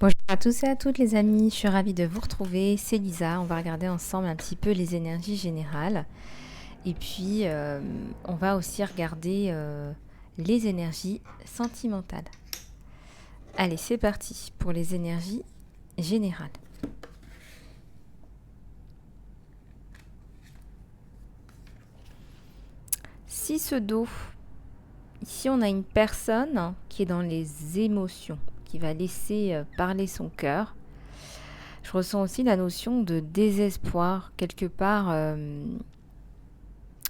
Bonjour à tous et à toutes les amis, je suis ravie de vous retrouver, c'est Lisa, on va regarder ensemble un petit peu les énergies générales et puis on va aussi regarder les énergies sentimentales. Allez, c'est parti pour les énergies générales. Si ce dos, ici on a une personne qui est dans les émotions, qui va laisser parler son cœur. Je ressens aussi la notion de désespoir. Quelque part,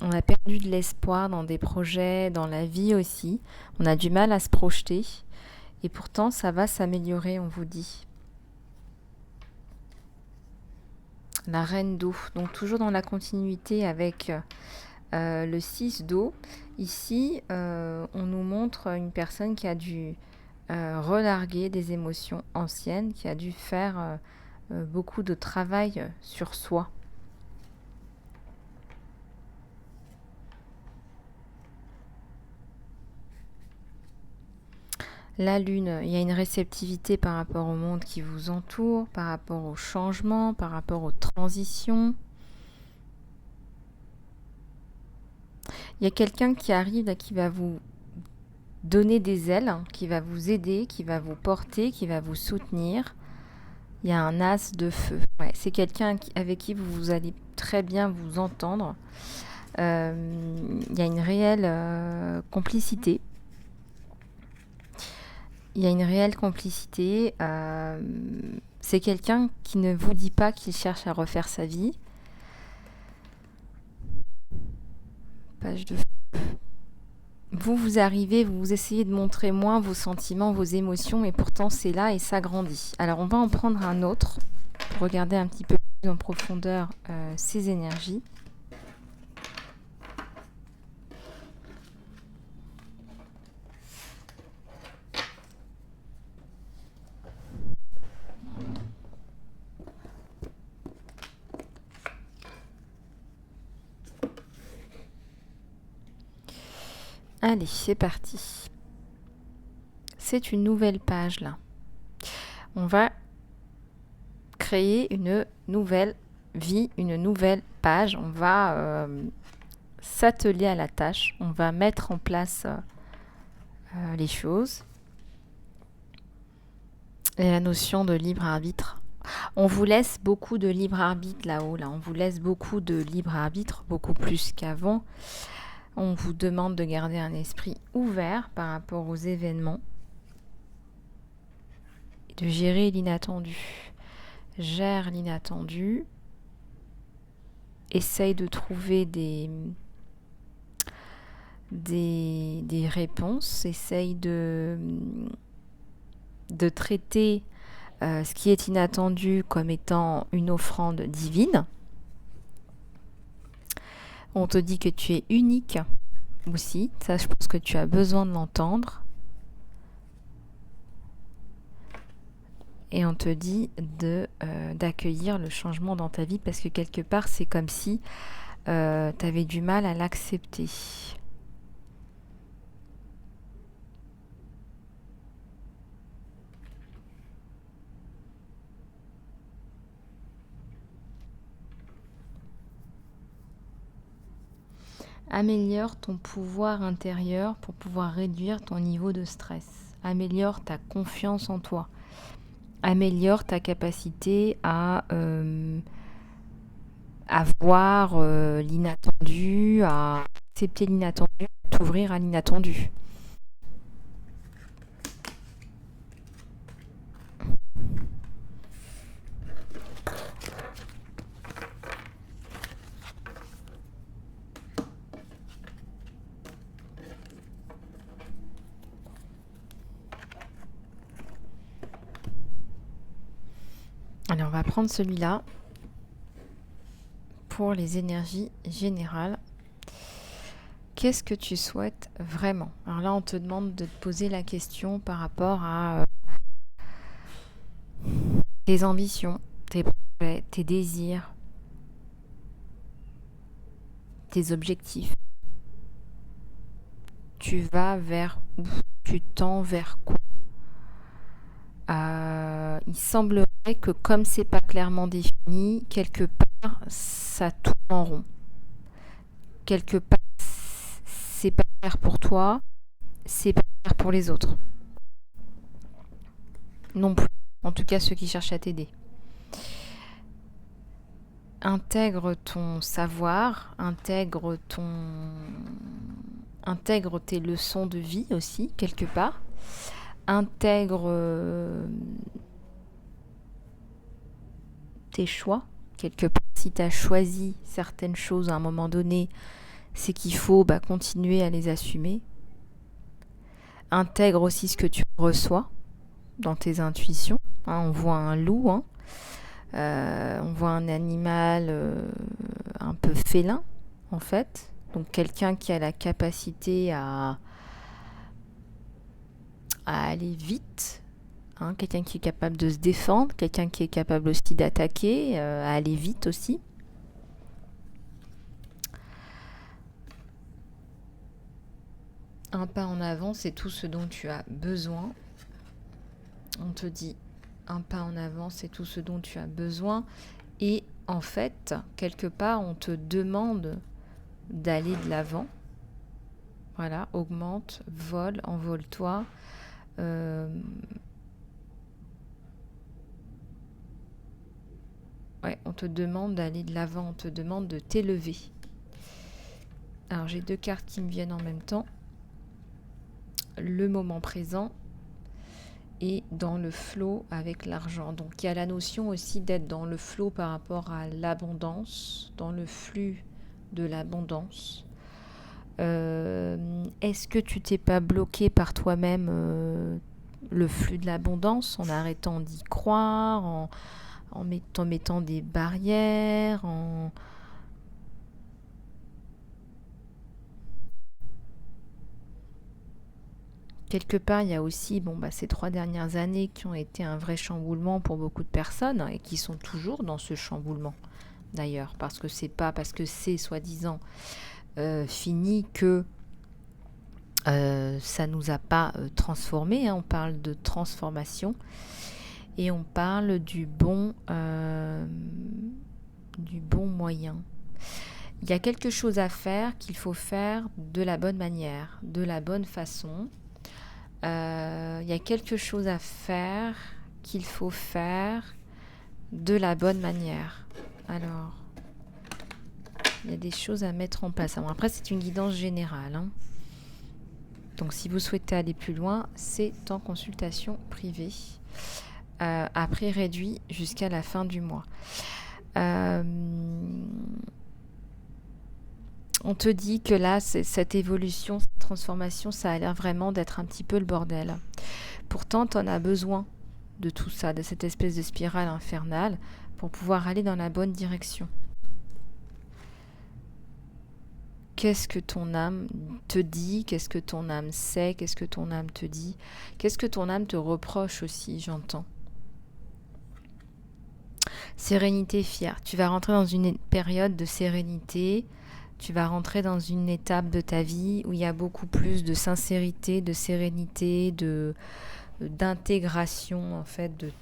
on a perdu de l'espoir dans des projets, dans la vie aussi. On a du mal à se projeter. Et pourtant, ça va s'améliorer, on vous dit. La reine d'eau. Donc toujours dans la continuité avec le 6 d'eau. Ici, on nous montre une personne qui a dû relarguer des émotions anciennes, qui a dû faire beaucoup de travail sur soi. La lune, il y a une réceptivité par rapport au monde qui vous entoure, par rapport aux changements, par rapport aux transitions. Il y a quelqu'un qui arrive là, qui va vous donner des ailes, qui va vous aider, qui va vous porter, qui va vous soutenir. Il y a un as de feu. Ouais, c'est quelqu'un avec qui vous allez très bien vous entendre. Il y a une réelle complicité. Il y a une réelle complicité. C'est quelqu'un qui ne vous dit pas qu'il cherche à refaire sa vie. Page de... Vous arrivez, vous essayez de montrer moins vos sentiments, vos émotions, mais pourtant c'est là et ça grandit. Alors on va en prendre un autre pour regarder un petit peu plus en profondeur ces énergies. Allez, c'est parti. C'est une nouvelle page là. On va créer une nouvelle vie, une nouvelle page. On va s'atteler à la tâche. On va mettre en place les choses. Et la notion de libre arbitre. On vous laisse beaucoup de libre arbitre là-haut. Là. On vous laisse beaucoup de libre arbitre, beaucoup plus qu'avant. On vous demande de garder un esprit ouvert par rapport aux événements et de gérer l'inattendu. Gère l'inattendu. Essaye de trouver des réponses. Essaye de traiter ce qui est inattendu comme étant une offrande divine. On te dit que tu es unique aussi. Ça, je pense que tu as besoin de l'entendre. Et on te dit d'accueillir le changement dans ta vie parce que quelque part, c'est comme si tu avais du mal à l'accepter. Améliore ton pouvoir intérieur pour pouvoir réduire ton niveau de stress. Améliore ta confiance en toi. Améliore ta capacité à voir l'inattendu, à accepter l'inattendu, à t'ouvrir à l'inattendu. Alors on va prendre celui-là pour les énergies générales. Qu'est-ce que tu souhaites vraiment? Alors là, on te demande de te poser la question par rapport à tes ambitions, tes projets, tes désirs, tes objectifs. Tu vas vers où? Tu tends vers quoi? il semblerait que comme c'est pas clairement défini, quelque part, ça tourne en rond. Quelque part, c'est pas clair pour toi, c'est pas clair pour les autres. Non plus. En tout cas, ceux qui cherchent à t'aider. Intègre ton savoir, intègre tes leçons de vie aussi, quelque part. Intègre tes choix, quelque part. Si tu as choisi certaines choses à un moment donné, c'est qu'il faut continuer à les assumer. Intègre aussi ce que tu reçois dans tes intuitions. On voit un loup, on voit un animal un peu félin, en fait. Donc quelqu'un qui a la capacité à aller vite, quelqu'un qui est capable de se défendre, quelqu'un qui est capable aussi d'attaquer, à aller vite aussi. Un pas en avant, c'est tout ce dont tu as besoin. On te dit, un pas en avant, c'est tout ce dont tu as besoin. Et en fait, quelque part, on te demande d'aller de l'avant. Voilà, augmente, vole, envole-toi. Ouais, on te demande d'aller de l'avant, on te demande de t'élever. Alors, j'ai 2 cartes qui me viennent en même temps. Le moment présent et dans le flow avec l'argent. Donc, il y a la notion aussi d'être dans le flow par rapport à l'abondance, dans le flux de l'abondance. Est-ce que tu t'es pas bloqué par toi-même le flux de l'abondance en arrêtant d'y croire, en mettant des barrières, quelque part, il y a aussi ces 3 dernières années qui ont été un vrai chamboulement pour beaucoup de personnes et qui sont toujours dans ce chamboulement d'ailleurs, parce que c'est pas parce que c'est soi-disant fini que ça nous a pas transformé. On parle de transformation et on parle du bon moyen. Il y a quelque chose à faire qu'il faut faire de la bonne manière, de la bonne façon. Il y a quelque chose à faire qu'il faut faire de la bonne manière. Alors, il y a des choses à mettre en place. Alors, après, c'est une guidance générale. Donc, si vous souhaitez aller plus loin, c'est en consultation privée. À prix réduit jusqu'à la fin du mois. On te dit que là, cette évolution, cette transformation, ça a l'air vraiment d'être un petit peu le bordel. Pourtant, tu en as besoin de tout ça, de cette espèce de spirale infernale, pour pouvoir aller dans la bonne direction. Qu'est-ce que ton âme te dit? Qu'est-ce que ton âme sait? Qu'est-ce que ton âme te dit? Qu'est-ce que ton âme te reproche aussi, j'entends? Sérénité, fière. Tu vas rentrer dans une période de sérénité. Tu vas rentrer dans une étape de ta vie où il y a beaucoup plus de sincérité, de sérénité, d'intégration en fait de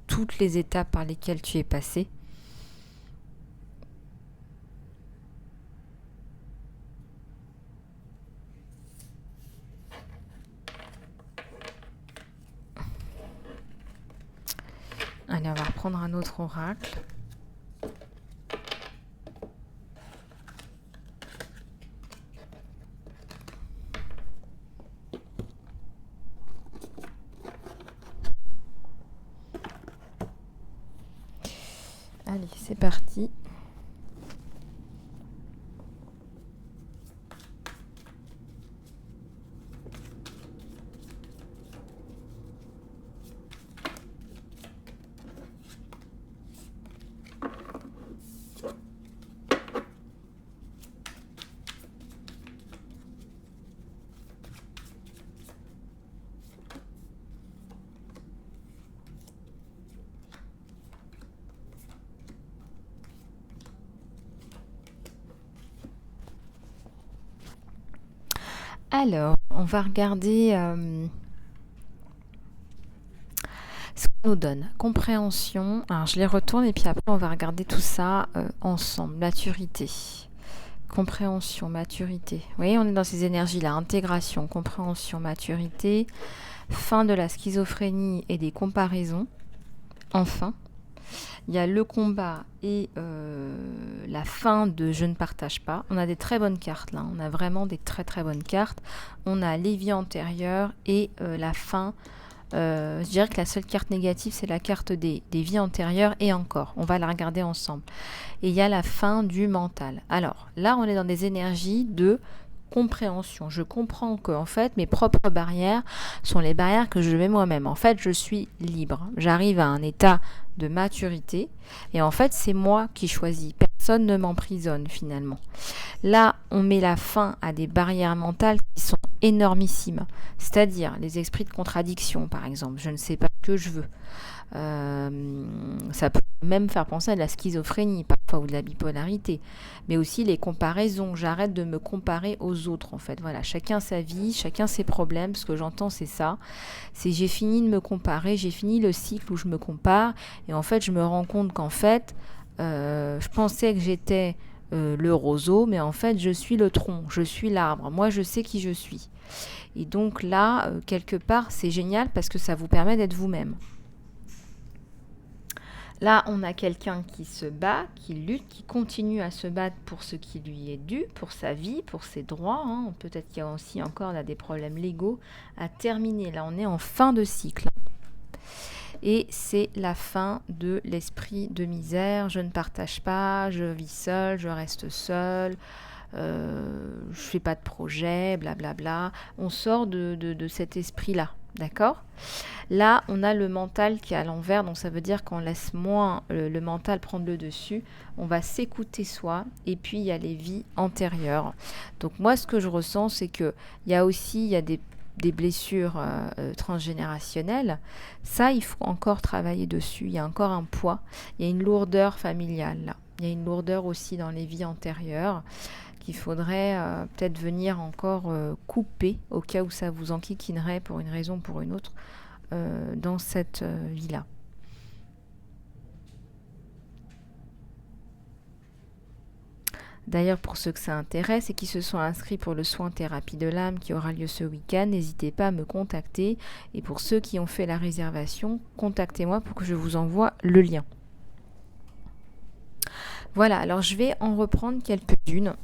toutes les étapes par lesquelles tu es passé. Allez, on va reprendre un autre oracle. Allez, c'est parti. Alors, on va regarder ce qu'on nous donne compréhension. Alors je les retourne et puis après on va regarder tout ça ensemble. Maturité, compréhension, maturité. Vous voyez, on est dans ces énergies-là. Intégration, compréhension, maturité. Fin de la schizophrénie et des comparaisons. Enfin, il y a le combat et la fin de je ne partage pas. On a des très bonnes cartes là. On a vraiment des très très bonnes cartes. On a les vies antérieures et la fin. Je dirais que la seule carte négative, c'est la carte des vies antérieures et encore. On va la regarder ensemble. Et il y a la fin du mental. Alors là, on est dans des énergies de compréhension. Je comprends que en fait, mes propres barrières sont les barrières que je mets moi-même. En fait, je suis libre. J'arrive à un état de maturité et en fait, c'est moi qui choisis. Personne ne m'emprisonne finalement. Là, on met la fin à des barrières mentales qui sont énormissimes, c'est-à-dire les esprits de contradiction, par exemple. Je ne sais pas ce que je veux. Ça peut même faire penser à de la schizophrénie parfois ou de la bipolarité, mais aussi les comparaisons. J'arrête de me comparer aux autres en fait. Voilà, chacun sa vie, chacun ses problèmes. Ce que j'entends c'est ça, c'est j'ai fini de me comparer, j'ai fini le cycle où je me compare et en fait je me rends compte qu'en fait je pensais que j'étais le roseau, mais en fait je suis le tronc, je suis l'arbre. Moi je sais qui je suis. Et donc là, quelque part, c'est génial parce que ça vous permet d'être vous-même. Là, on a quelqu'un qui se bat, qui lutte, qui continue à se battre pour ce qui lui est dû, pour sa vie, pour ses droits. Hein. Peut-être qu'il y a aussi encore là, des problèmes légaux à terminer. Là, on est en fin de cycle. Et c'est la fin de l'esprit de misère. Je ne partage pas, je vis seul, je reste seul. Je fais pas de projet, blablabla. On sort de cet esprit-là, d'accord ? Là, on a le mental qui est à l'envers, donc ça veut dire qu'on laisse moins le mental prendre le dessus. On va s'écouter soi, et puis il y a les vies antérieures. Donc moi, ce que je ressens, c'est que il y a des blessures transgénérationnelles. Ça, il faut encore travailler dessus. Il y a encore un poids. Il y a une lourdeur familiale là. Il y a une lourdeur aussi dans les vies antérieures qu'il faudrait peut-être venir encore couper au cas où ça vous enquiquinerait pour une raison ou pour une autre dans cette vie-là. D'ailleurs, pour ceux que ça intéresse et qui se sont inscrits pour le soin thérapie de l'âme qui aura lieu ce week-end, n'hésitez pas à me contacter. Et pour ceux qui ont fait la réservation, contactez-moi pour que je vous envoie le lien. Voilà, alors je vais en reprendre quelques-unes.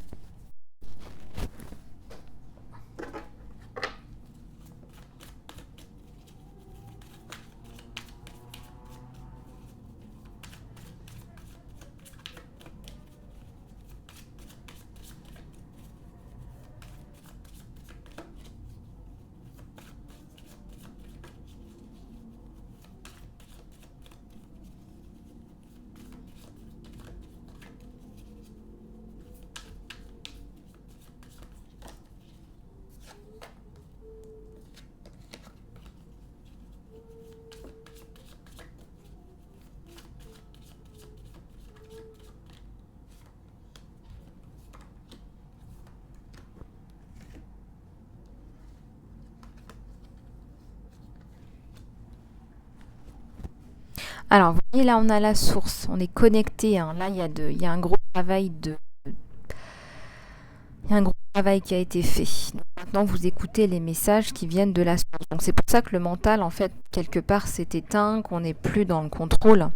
Alors, vous voyez, là, on a la source, on est connecté. Hein. Là, il y a un gros travail il y a un gros travail qui a été fait. Donc, maintenant, vous écoutez les messages qui viennent de la source. Donc, c'est pour ça que le mental, en fait, quelque part, s'est éteint, qu'on n'est plus dans le contrôle.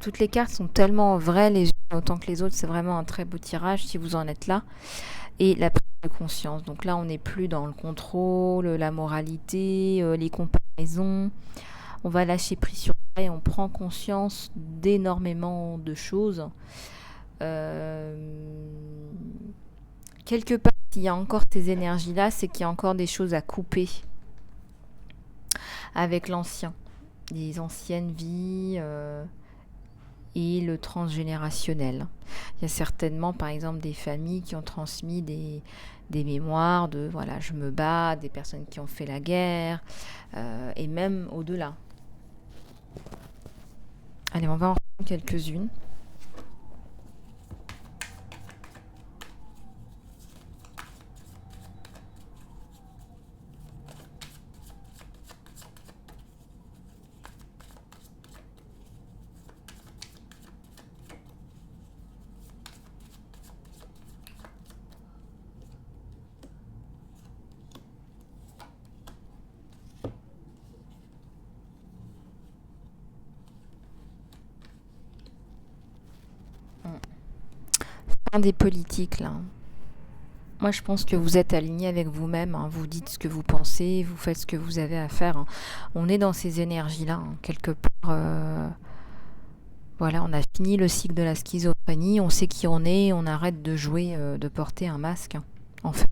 Toutes les cartes sont tellement vraies les unes autant que les autres. C'est vraiment un très beau tirage si vous en êtes là. Et la prise de conscience. Donc là, on n'est plus dans le contrôle, la moralité, les comparaisons. On va lâcher prise sur ça et on prend conscience d'énormément de choses. Quelque part, s'il y a encore ces énergies-là, c'est qu'il y a encore des choses à couper avec l'ancien, les anciennes vies et le transgénérationnel. Il y a certainement, par exemple, des familles qui ont transmis des mémoires de, voilà, je me bats, des personnes qui ont fait la guerre, et même au-delà. Allez, on va en reprendre quelques-unes. rien des politiques là. Moi, je pense que vous êtes aligné avec vous-même, hein. Vous dites ce que vous pensez, vous faites ce que vous avez à faire, hein. On est dans ces énergies-là, hein. Quelque part, voilà, on a fini le cycle de la schizophrénie, on sait qui on est, on arrête de jouer, de porter un masque, hein. En fait,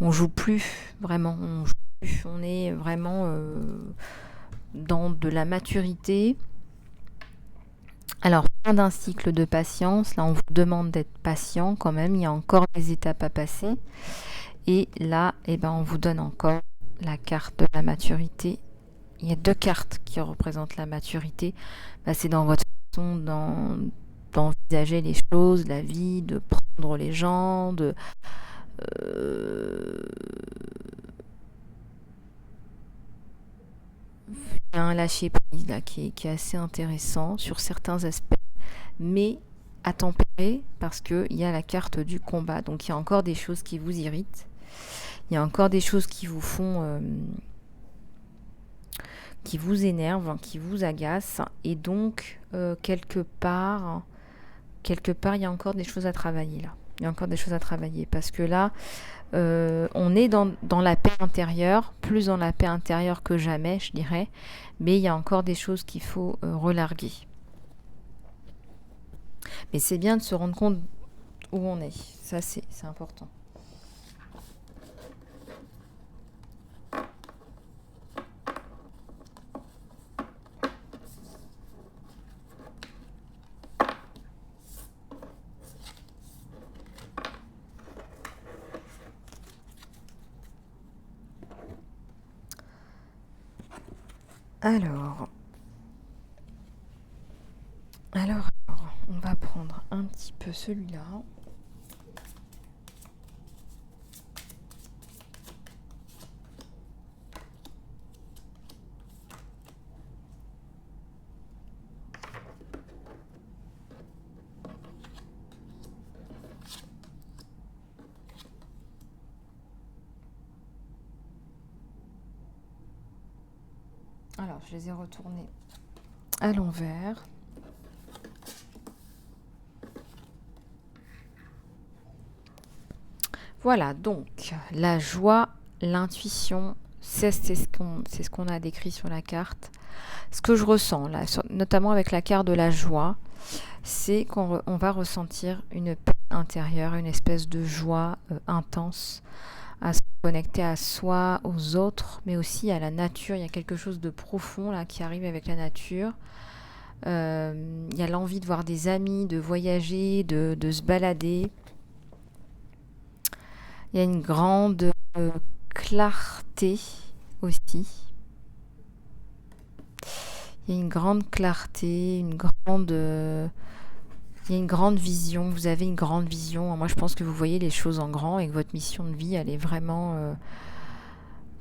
on joue plus, vraiment, on joue plus. On est vraiment dans de la maturité. Alors, fin d'un cycle de patience, là on vous demande d'être patient quand même, il y a encore des étapes à passer. Et là, on vous donne encore la carte de la maturité. Il y a 2 cartes qui représentent la maturité. C'est dans votre façon d'envisager les choses, la vie, de prendre les gens, de... Il y a un lâcher-prise là qui est assez intéressant sur certains aspects, mais à tempérer parce qu'il y a la carte du combat. Donc il y a encore des choses qui vous irritent, il y a encore des choses qui vous font... qui vous énervent, qui vous agacent, et donc quelque part, il y a encore des choses à travailler là. Il y a encore des choses à travailler parce que là, on est dans la paix intérieure, plus dans la paix intérieure que jamais, je dirais, mais il y a encore des choses qu'il faut relarguer. Mais c'est bien de se rendre compte où on est, ça c'est important. Alors, on va prendre un petit peu celui-là. Alors, je les ai retournés à l'envers. Voilà, donc la joie, l'intuition, c'est ce qu'on a décrit sur la carte. Ce que je ressens, là, notamment avec la carte de la joie, c'est qu'on va ressentir une paix intérieure, une espèce de joie intense à se connecter à soi, aux autres, mais aussi à la nature. Il y a quelque chose de profond là qui arrive avec la nature. Il y a l'envie de voir des amis, de voyager, de se balader. Il y a une grande clarté aussi. Il y a une grande clarté, il y a une grande vision. Vous avez une grande vision. Moi, je pense que vous voyez les choses en grand et que votre mission de vie, elle est vraiment...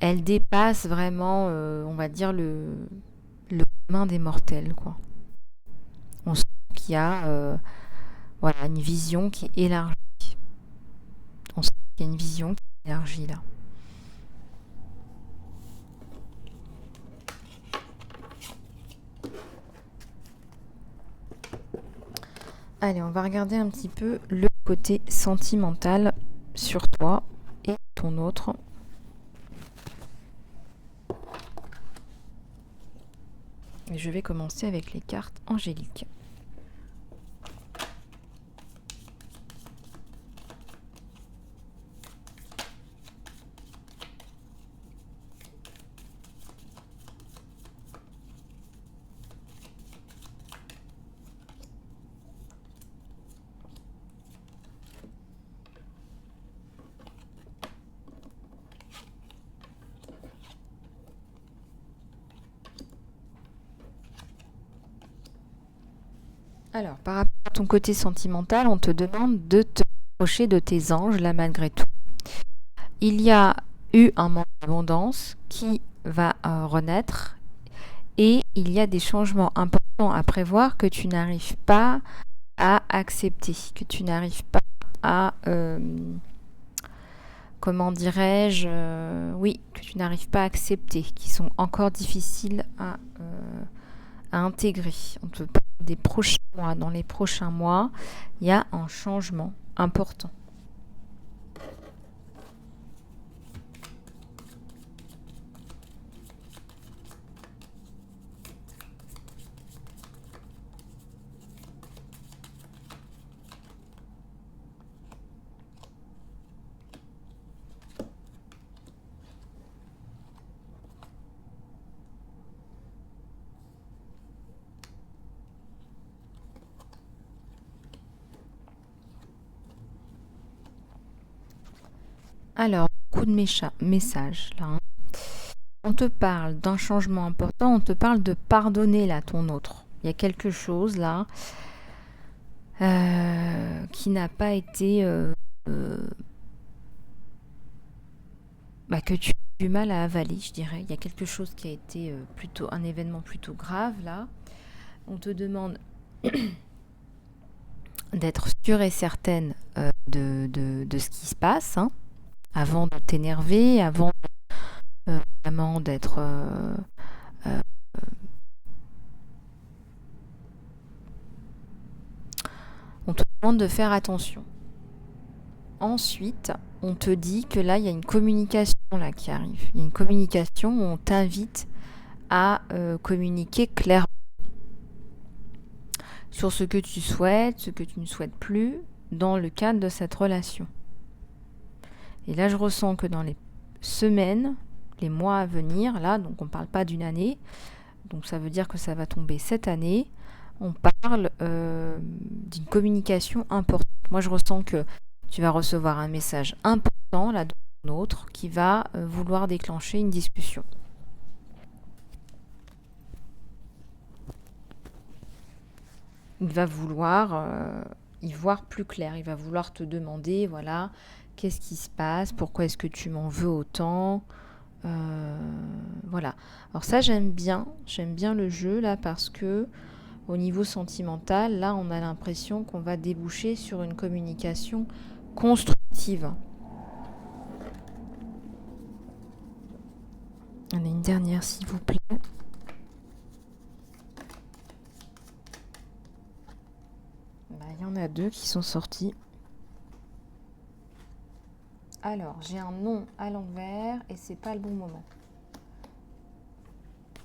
elle dépasse vraiment, on va dire, le commun des mortels, quoi. On sent qu'il y a voilà, une vision qui est élargie. On sent qu'il y a une vision qui est élargie, là. Allez, on va regarder un petit peu le côté sentimental sur toi et ton autre. Et je vais commencer avec les cartes angéliques. Alors, par rapport à ton côté sentimental, on te demande de te rapprocher de tes anges, là, malgré tout. Il y a eu un manque d'abondance qui va renaître et il y a des changements importants à prévoir que tu n'arrives pas à accepter, que tu n'arrives pas à... comment dirais-je oui, que tu n'arrives pas à accepter, qui sont encore difficiles à intégrer. On te parle des prochains mois. Dans les prochains mois, il y a un changement important. Alors, beaucoup de messages là, hein. On te parle d'un changement important, on te parle de pardonner là ton autre. Il y a quelque chose là qui n'a pas été... que tu as du mal à avaler, je dirais. Il y a quelque chose qui a été plutôt un événement plutôt grave là. On te demande d'être sûre et certaine de ce qui se passe, hein, avant de t'énerver, avant vraiment d'être... on te demande de faire attention. Ensuite, on te dit que là, il y a une communication là qui arrive. Il y a une communication où on t'invite à communiquer clairement sur ce que tu souhaites, ce que tu ne souhaites plus dans le cadre de cette relation. Et là, je ressens que dans les semaines, les mois à venir, là, donc on ne parle pas d'une année, donc ça veut dire que ça va tomber cette année, on parle d'une communication importante. Moi, je ressens que tu vas recevoir un message important, là, d'un autre, qui va vouloir déclencher une discussion. Il va vouloir y voir plus clair. Il va vouloir te demander, voilà, qu'est-ce qui se passe, pourquoi est-ce que tu m'en veux autant, voilà. Alors ça, j'aime bien le jeu là parce que au niveau sentimental, là, on a l'impression qu'on va déboucher sur une communication constructive. Allez, une dernière, s'il vous plaît. Il y en a 2 qui sont sortis. Alors, j'ai un non à l'envers et c'est pas le bon moment.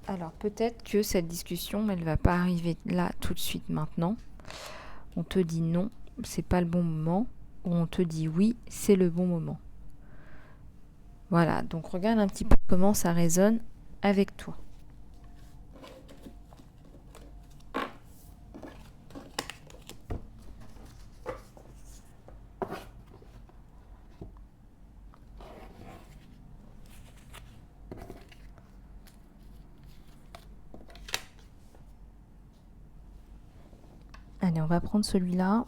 Alors, peut-être que cette discussion, elle va pas arriver là tout de suite maintenant. On te dit non, c'est pas le bon moment. Ou on te dit oui, c'est le bon moment. Voilà, donc regarde un petit peu comment ça résonne avec toi. Allez, on va prendre celui-là.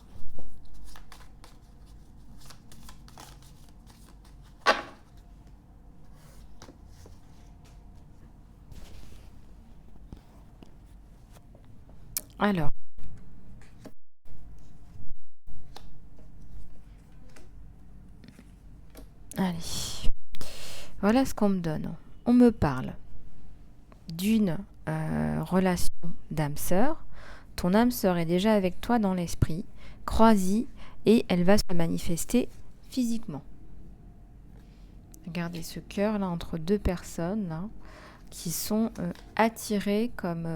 Alors. Allez. Voilà ce qu'on me donne. On me parle d'une relation d'âme-sœur. Ton âme sœur est déjà avec toi dans l'esprit, crois-y, et elle va se manifester physiquement. Regardez ce cœur là entre 2 personnes là, qui sont attirées comme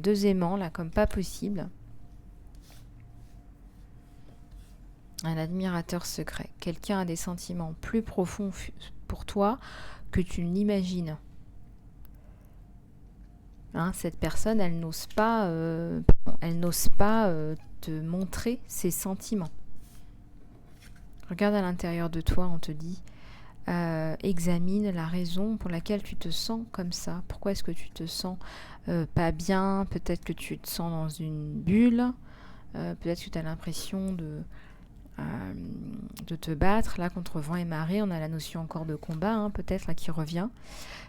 2 aimants là, comme pas possible. Un admirateur secret. Quelqu'un a des sentiments plus profonds pour toi que tu ne l'imagines. Hein, cette personne, elle n'ose pas te montrer ses sentiments. Regarde à l'intérieur de toi, on te dit, examine la raison pour laquelle tu te sens comme ça. Pourquoi est-ce que tu te sens pas bien? Peut-être que tu te sens dans une bulle. Peut-être que tu as l'impression de te battre là contre vent et marée. On a la notion encore de combat, hein, peut-être là qui revient.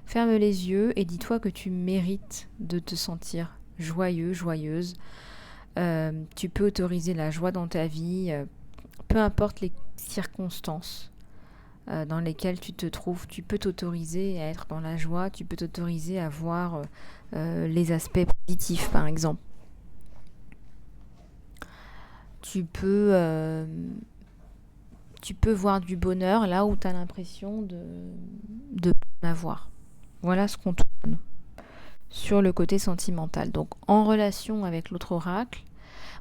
Ferme les yeux et dis-toi que tu mérites de te sentir joyeux, joyeuse. Tu peux autoriser la joie dans ta vie, peu importe les circonstances. dans lesquels tu te trouves. Tu peux t'autoriser à être dans la joie, tu peux t'autoriser à voir les aspects positifs, par exemple. Tu peux voir du bonheur là où tu as l'impression de pas en avoir. Voilà ce qu'on te donne sur le côté sentimental. Donc en relation avec l'autre oracle,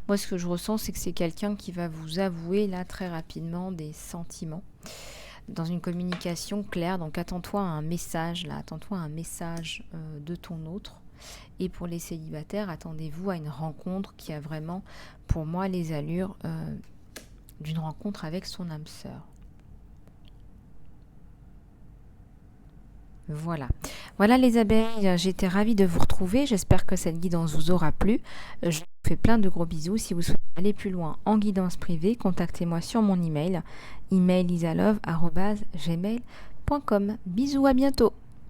moi ce que je ressens, c'est que c'est quelqu'un qui va vous avouer là très rapidement des sentiments dans une communication claire. Donc attends-toi à un message là, attends-toi à un message de ton autre. Et pour les célibataires, attendez-vous à une rencontre qui a vraiment, pour moi, les allures d'une rencontre avec son âme sœur. Voilà. Voilà les abeilles, j'étais ravie de vous retrouver. J'espère que cette guidance vous aura plu. Je vous fais plein de gros bisous. Si vous souhaitez aller plus loin en guidance privée, contactez-moi sur mon email, isalove@gmail.com. Bisous, à bientôt.